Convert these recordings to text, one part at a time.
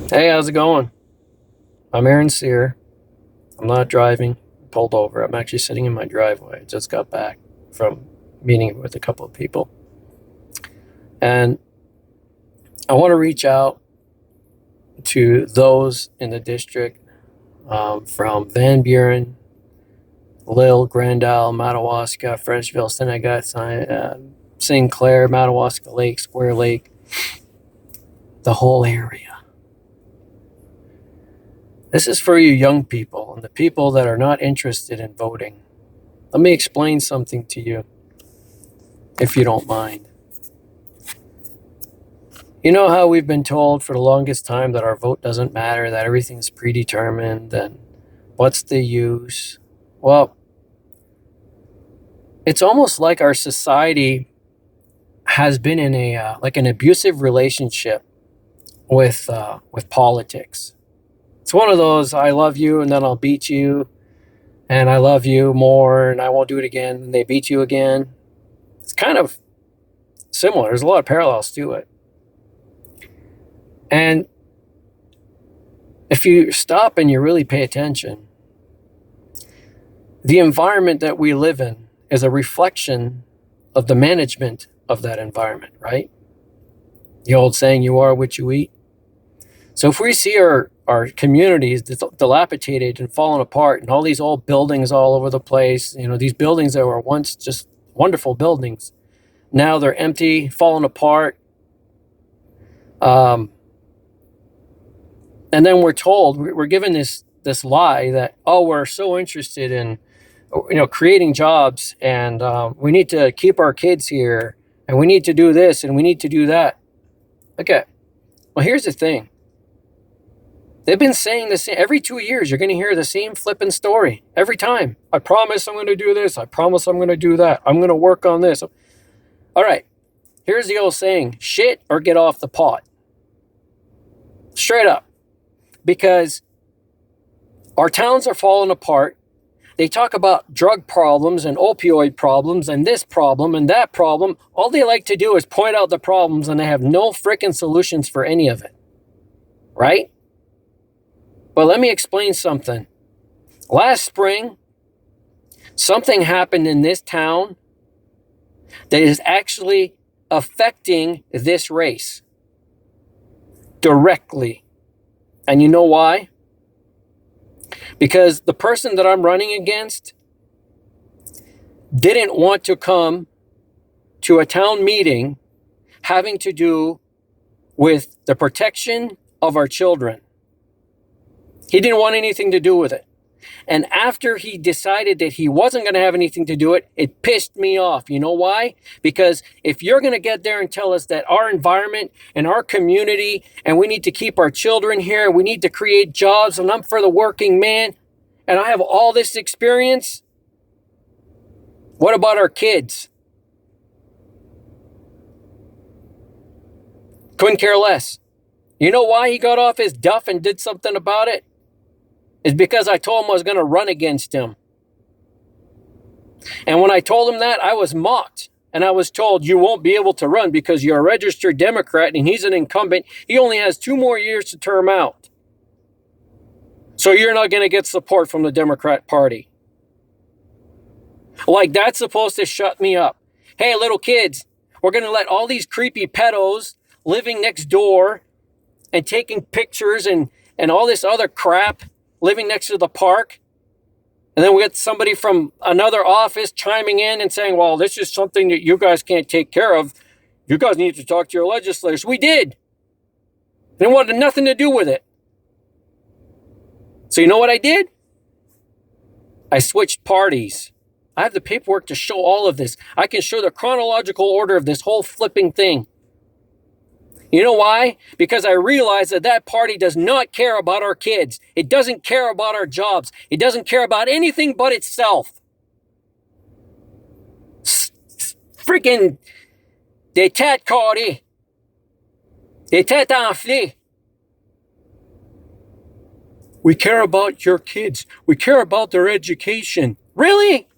Hey, how's it going? I'm Aaron Sear. I'm not driving. Pulled over. I'm actually sitting in my driveway. I just got back from meeting with a couple of people. And I want to reach out to those in the district from Van Buren, Lille, Grand Isle, Madawaska, Frenchville, Senegat, St. Clair, Madawaska Lake, Square Lake, the whole area. This is for you young people and the people that are not interested in voting. Let me explain something to you, if you don't mind. You know how we've been told for the longest time that our vote doesn't matter, that everything's predetermined, and what's the use? Well, it's almost like our society has been in a like an abusive relationship with politics. It's one of those I love you and then I'll beat you, and I love you more and I won't do it again, and they beat you again. It's kind of similar. There's a lot of parallels to it. And if you stop and you really pay attention, the environment that we live in is a reflection of the management of that environment, right? The old saying, you are what you eat. So if we see our communities dilapidated and falling apart and all these old buildings all over the place, these buildings that were once just wonderful buildings, now they're empty, falling apart. And then we're given this lie that, oh, we're so interested in creating jobs, and we need to keep our kids here, and we need to do this and we need to do that. Okay, well, here's the thing. They've been saying this every 2 years. You're going to hear the same flipping story every time. I promise I'm going to do this. I promise I'm going to do that. I'm going to work on this. All right, here's the old saying: shit or get off the pot. Straight up. Because our towns are falling apart. They talk about drug problems and opioid problems and this problem and that problem. All they like to do is point out the problems, and they have no freaking solutions for any of it. Right? But let me explain something. Last spring, something happened in this town that is actually affecting this race directly. And you know why? Because the person that I'm running against didn't want to come to a town meeting having to do with the protection of our children. He didn't want anything to do with it. And after he decided that he wasn't going to have anything to do it pissed me off. You know why? Because if you're going to get there and tell us that our environment and our community, and we need to keep our children here, we need to create jobs, and I'm for the working man, and I have all this experience, what about our kids? Couldn't care less. You know why he got off his duff and did something about it? Is because I told him I was going to run against him. And when I told him that, I was mocked. And I was told, you won't be able to run because you're a registered Democrat and he's an incumbent. He only has 2 more years to term out. So you're not going to get support from the Democrat Party. Like, that's supposed to shut me up. Hey, little kids, we're going to let all these creepy pedos living next door and taking pictures and all this other crap living next to the park. And then we get somebody from another office chiming in and saying, well, this is something that you guys can't take care of. You guys need to talk to your legislators. We did. They wanted nothing to do with it. So you know what I did? I switched parties. I have the paperwork to show all of this. I can show the chronological order of this whole flipping thing. You know why? Because I realize that party does not care about our kids. It doesn't care about our jobs. It doesn't care about anything but itself. Freaking des têtes carrées. Des têtes enflées. We care about your kids. We care about their education. Really?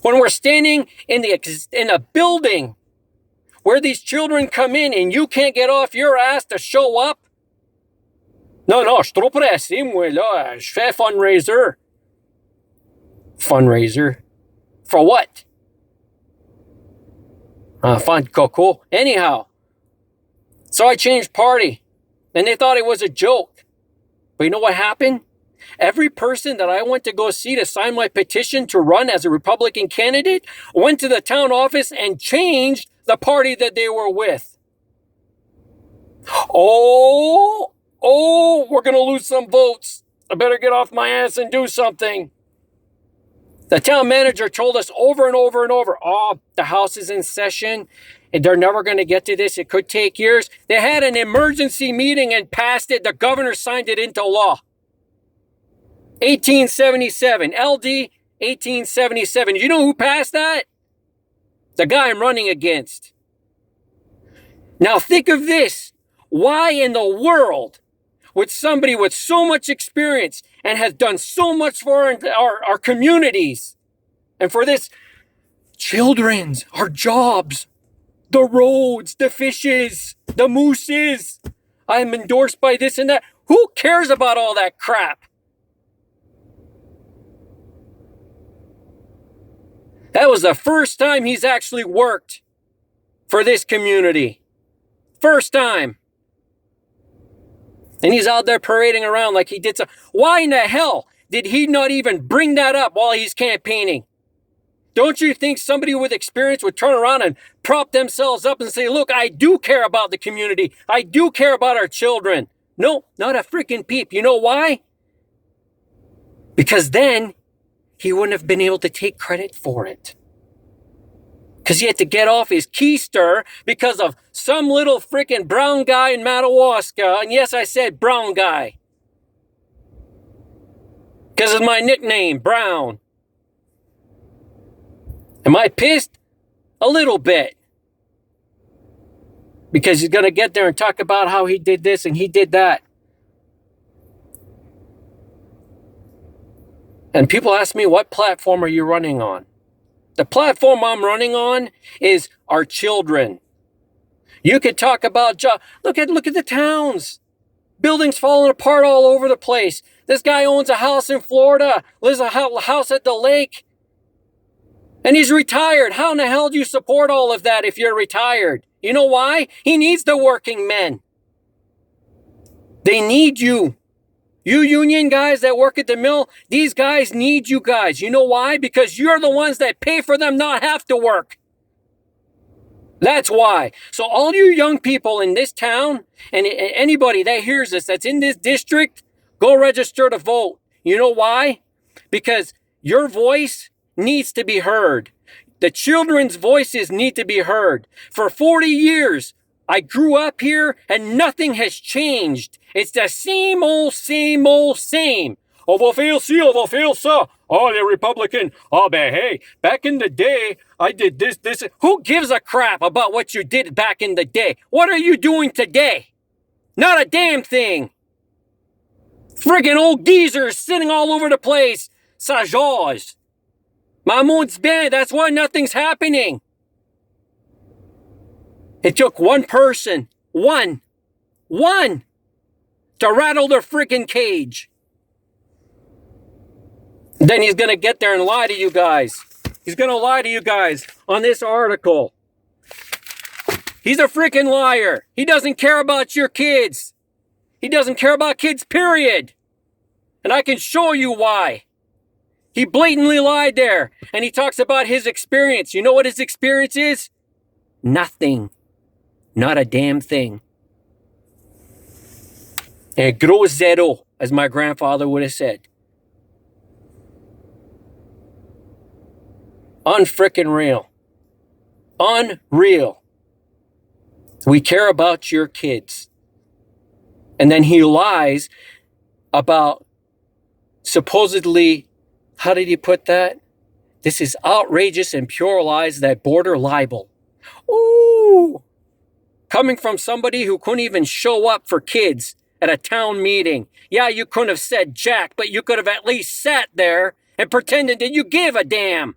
When we're standing in a building where these children come in and you can't get off your ass to show up? Non, non, je suis trop pressé, moi, là. Je fais fundraiser. Fundraiser? For what? Fun coco. Anyhow, so I changed party. And they thought it was a joke. But you know what happened? Every person that I went to go see to sign my petition to run as a Republican candidate went to the town office and changed the party that they were with. Oh, we're going to lose some votes. I better get off my ass and do something. The town manager told us over and over and over, oh, the House is in session and they're never going to get to this. It could take years. They had an emergency meeting and passed it. The governor signed it into law. 1877, LD 1877. You know who passed that? The guy I'm running against. Now think of this. Why in the world would somebody with so much experience and has done so much for our communities and for this children's, our jobs, the roads, the fishes, the mooses, I'm endorsed by this and that. Who cares about all that crap? That was the first time he's actually worked for this community. First time. And he's out there parading around like he did so. Why in the hell did he not even bring that up while he's campaigning? Don't you think somebody with experience would turn around and prop themselves up and say, look, I do care about the community. I do care about our children. No, not a freaking peep. You know why? Because then he wouldn't have been able to take credit for it. Because he had to get off his keister because of some little freaking brown guy in Madawaska. And yes, I said brown guy. Because it's my nickname, Brown. Am I pissed? A little bit. Because he's going to get there and talk about how he did this and he did that. And people ask me, what platform are you running on? The platform I'm running on is our children. You could talk about look at the towns. Buildings falling apart all over the place. This guy owns a house in Florida, lives a house at the lake. And he's retired. How in the hell do you support all of that if you're retired? You know why? He needs the working men. They need you. You union guys that work at the mill, these guys need you guys. You know why? Because you're the ones that pay for them not have to work. That's why. So all you young people in this town and anybody that hears this that's in this district, go register to vote. You know why? Because your voice needs to be heard. The children's voices need to be heard. For 40 years, I grew up here and nothing has changed. It's the same old, same old, same. On va faire ci, on va faire ça. Oh, les Republican. Oh, but hey, back in the day, I did this. Who gives a crap about what you did back in the day? What are you doing today? Not a damn thing. Friggin' old geezers sitting all over the place. Ça jase. Mahmoud's bad. That's why nothing's happening. It took one person, one, to rattle their friggin' cage. Then he's going to get there and lie to you guys. He's going to lie to you guys on this article. He's a freaking liar. He doesn't care about your kids. He doesn't care about kids, period. And I can show you why. He blatantly lied there. And he talks about his experience. You know what his experience is? Nothing. Not a damn thing. A gros zero, as my grandfather would have said. Unfrickin' real. Unreal. We care about your kids. And then he lies about supposedly, how did he put that? This is outrageous and pure lies that border libel. Ooh! Coming from somebody who couldn't even show up for kids at a town meeting. Yeah, you couldn't have said jack, but you could have at least sat there and pretended that you give a damn.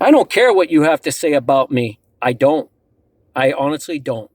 I don't care what you have to say about me. I don't. I honestly don't.